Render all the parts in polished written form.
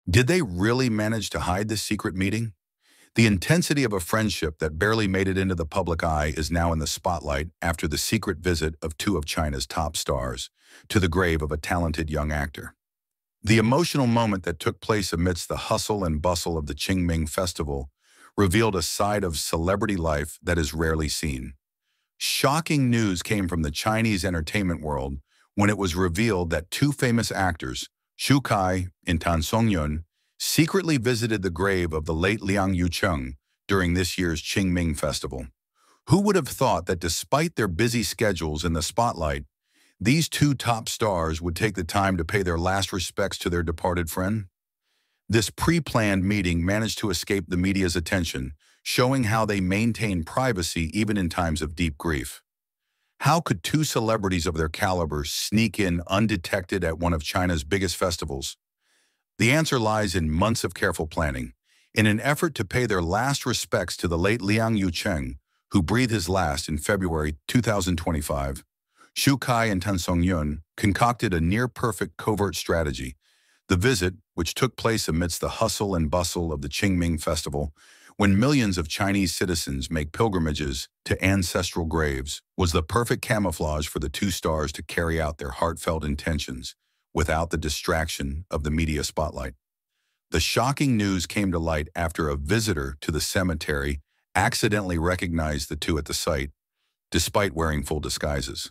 Did they really manage to hide this secret meeting? The intensity of a friendship that barely made it into the public eye is now in the spotlight after the secret visit of two of China's top stars to the grave of a talented young actor. The emotional moment that took place amidst the hustle and bustle of the Ching Ming Festival revealed a side of celebrity life that is rarely seen. Shocking news came from the Chinese entertainment world when it was revealed that two famous actors, Shu Kai and Songyung, secretly visited the grave of the late Liang Youcheng during this year's Ching Ming Festival. Who would have thought that despite their busy schedules in the spotlight, these two top stars would take the time to pay their last respects to their departed friend? This pre-planned meeting managed to escape the media's attention, showing how they maintain privacy even in times of deep grief. How could two celebrities of their caliber sneak in undetected at one of China's biggest festivals? The answer lies in months of careful planning. In an effort to pay their last respects to the late Liang Youcheng, who breathed his last in February 2025, Shu Kai and Songyung concocted a near-perfect covert strategy. The visit, which took place amidst the hustle and bustle of the Ching Ming Festival, when millions of Chinese citizens make pilgrimages to ancestral graves, was the perfect camouflage for the two stars to carry out their heartfelt intentions without the distraction of the media spotlight. The shocking news came to light after a visitor to the cemetery accidentally recognized the two at the site, despite wearing full disguises.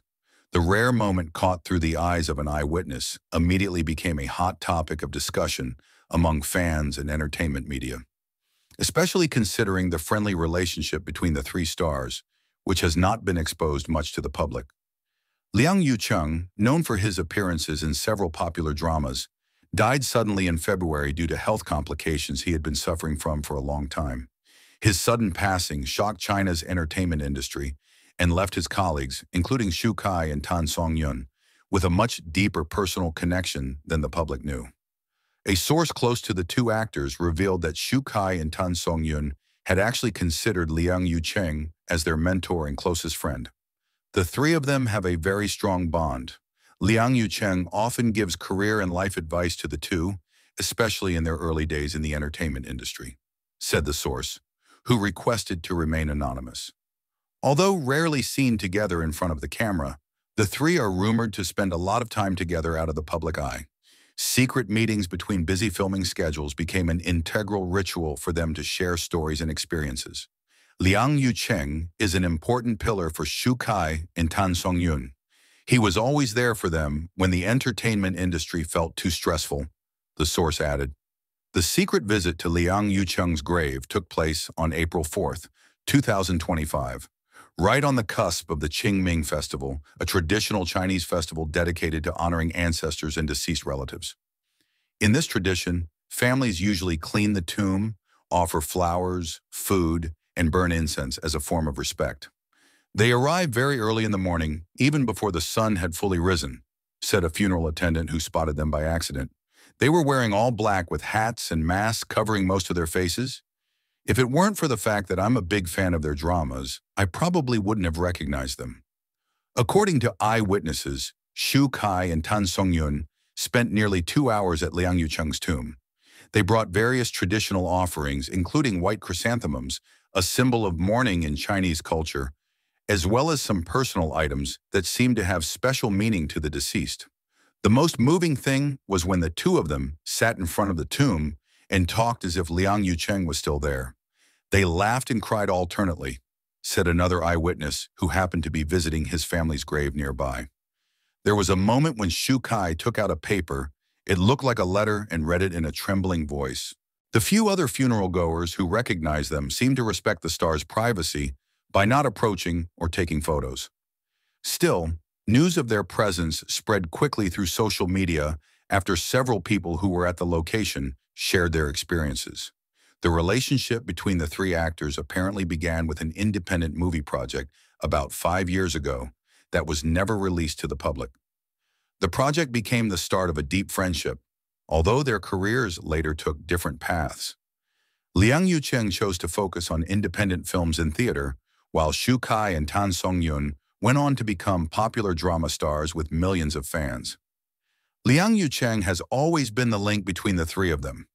The rare moment caught through the eyes of an eyewitness immediately became a hot topic of discussion among fans and entertainment media, especially considering the friendly relationship between the three stars, which has not been exposed much to the public. Liang Youcheng, known for his appearances in several popular dramas, died suddenly in February due to health complications he had been suffering from for a long time. His sudden passing shocked China's entertainment industry and left his colleagues, including Shu Kai and Songyung, with a much deeper personal connection than the public knew. A source close to the two actors revealed that Shu Kai and Songyung had actually considered Liang Youcheng as their mentor and closest friend. The three of them have a very strong bond. Liang Youcheng often gives career and life advice to the two, especially in their early days in the entertainment industry, said the source, who requested to remain anonymous. Although rarely seen together in front of the camera, the three are rumored to spend a lot of time together out of the public eye. Secret meetings between busy filming schedules became an integral ritual for them to share stories and experiences. Liang Youcheng is an important pillar for Shu Kai and Songyung. He was always there for them when the entertainment industry felt too stressful, the source added. The secret visit to Liang Youcheng's grave took place on April 4th, 2025, right on the cusp of the Ching Ming Festival, a traditional Chinese festival dedicated to honoring ancestors and deceased relatives. In this tradition, families usually clean the tomb, offer flowers, food, and burn incense as a form of respect. They arrived very early in the morning, even before the sun had fully risen, said a funeral attendant who spotted them by accident. They were wearing all black with hats and masks covering most of their faces. If it weren't for the fact that I'm a big fan of their dramas, I probably wouldn't have recognized them. According to eyewitnesses, Shu Kai and Songyung spent nearly 2 hours at Liang Youcheng's tomb. They brought various traditional offerings, including white chrysanthemums, a symbol of mourning in Chinese culture, as well as some personal items that seemed to have special meaning to the deceased. The most moving thing was when the two of them sat in front of the tomb and talked as if Liang Youcheng was still there. They laughed and cried alternately, said another eyewitness who happened to be visiting his family's grave nearby. There was a moment when Shu Kai took out a paper. It looked like a letter and read it in a trembling voice. The few other funeral goers who recognized them seemed to respect the star's privacy by not approaching or taking photos. Still, news of their presence spread quickly through social media after several people who were at the location shared their experiences. The relationship between the three actors apparently began with an independent movie project about 5 years ago that was never released to the public. The project became the start of a deep friendship, although their careers later took different paths. Liang Youcheng chose to focus on independent films and theater, while Shu Kai and Songyung went on to become popular drama stars with millions of fans. Liang Youcheng has always been the link between the three of them.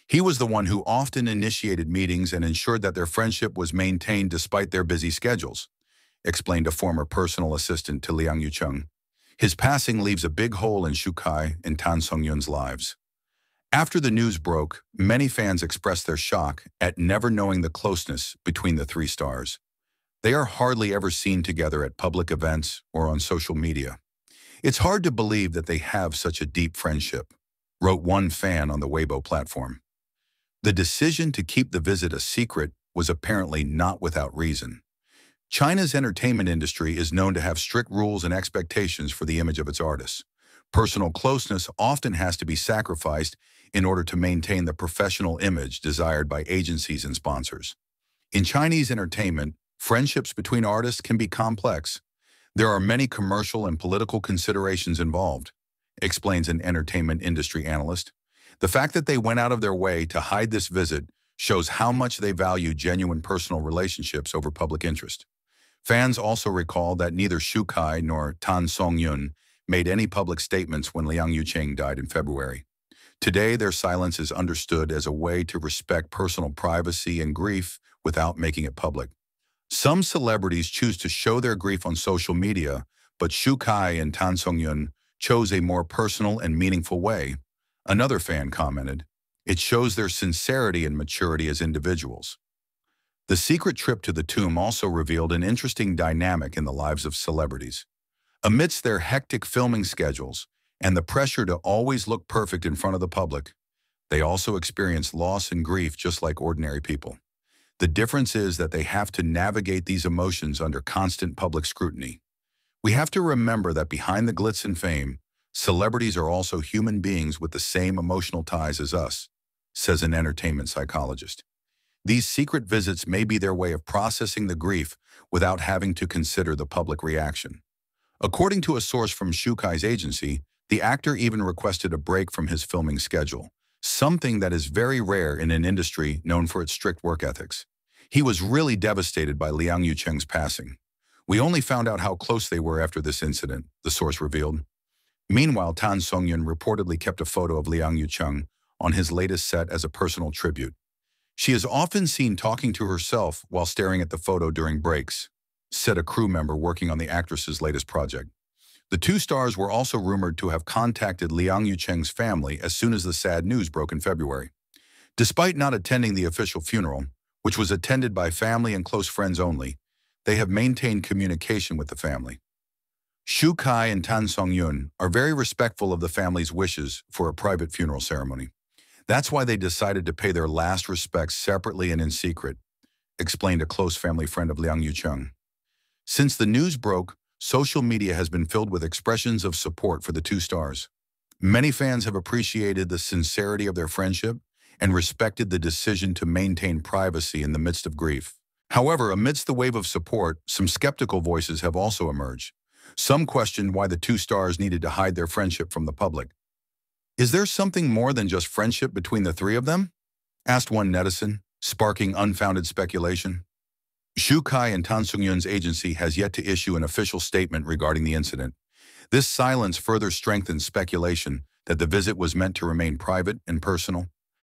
He was the one who often initiated meetings and ensured that their friendship was maintained despite their busy schedules, explained a former personal assistant to Liang Youcheng. His passing leaves a big hole in Shu Kai and Tan Songyun's lives. After the news broke, many fans expressed their shock at never knowing the closeness between the three stars. They are hardly ever seen together at public events or on social media. It's hard to believe that they have such a deep friendship, wrote one fan on the Weibo platform. The decision to keep the visit a secret was apparently not without reason. China's entertainment industry is known to have strict rules and expectations for the image of its artists. Personal closeness often has to be sacrificed in order to maintain the professional image desired by agencies and sponsors. In Chinese entertainment, friendships between artists can be complex. There are many commercial and political considerations involved, explains an entertainment industry analyst. The fact that they went out of their way to hide this visit shows how much they value genuine personal relationships over public interest. Fans also recall that neither Shu Kai nor Tan Songyun made any public statements when Liang Youcheng died in February. Today, their silence is understood as a way to respect personal privacy and grief without making it public. Some celebrities choose to show their grief on social media, but Shu Kai and Tan Songyun chose a more personal and meaningful way. Another fan commented, "It shows their sincerity and maturity as individuals." The secret trip to the tomb also revealed an interesting dynamic in the lives of celebrities. Amidst their hectic filming schedules and the pressure to always look perfect in front of the public, they also experienced loss and grief just like ordinary people. The difference is that they have to navigate these emotions under constant public scrutiny. We have to remember that behind the glitz and fame, celebrities are also human beings with the same emotional ties as us, says an entertainment psychologist. These secret visits may be their way of processing the grief without having to consider the public reaction. According to a source from Shu Kai's agency, the actor even requested a break from his filming schedule, something that is very rare in an industry known for its strict work ethics. He was really devastated by Liang Youcheng's passing. "We only found out how close they were after this incident," the source revealed. Meanwhile, Tan Songyun reportedly kept a photo of Liang Youcheng on his latest set as a personal tribute. She is often seen talking to herself while staring at the photo during breaks, said a crew member working on the actress's latest project. The two stars were also rumored to have contacted Liang Youcheng's family as soon as the sad news broke in February. Despite not attending the official funeral, which was attended by family and close friends only, they have maintained communication with the family. Shu Kai and Tan Songyun are very respectful of the family's wishes for a private funeral ceremony. That's why they decided to pay their last respects separately and in secret, explained a close family friend of Liang Youcheng. Since the news broke, social media has been filled with expressions of support for the two stars. Many fans have appreciated the sincerity of their friendship and respected the decision to maintain privacy in the midst of grief. However, amidst the wave of support, some skeptical voices have also emerged. Some questioned why the two stars needed to hide their friendship from the public. "Is there something more than just friendship between the three of them?" asked one netizen, sparking unfounded speculation. Shu Kai and Tan Songyun's agency has yet to issue an official statement regarding the incident. This silence further strengthens speculation that the visit was meant to remain private and personal.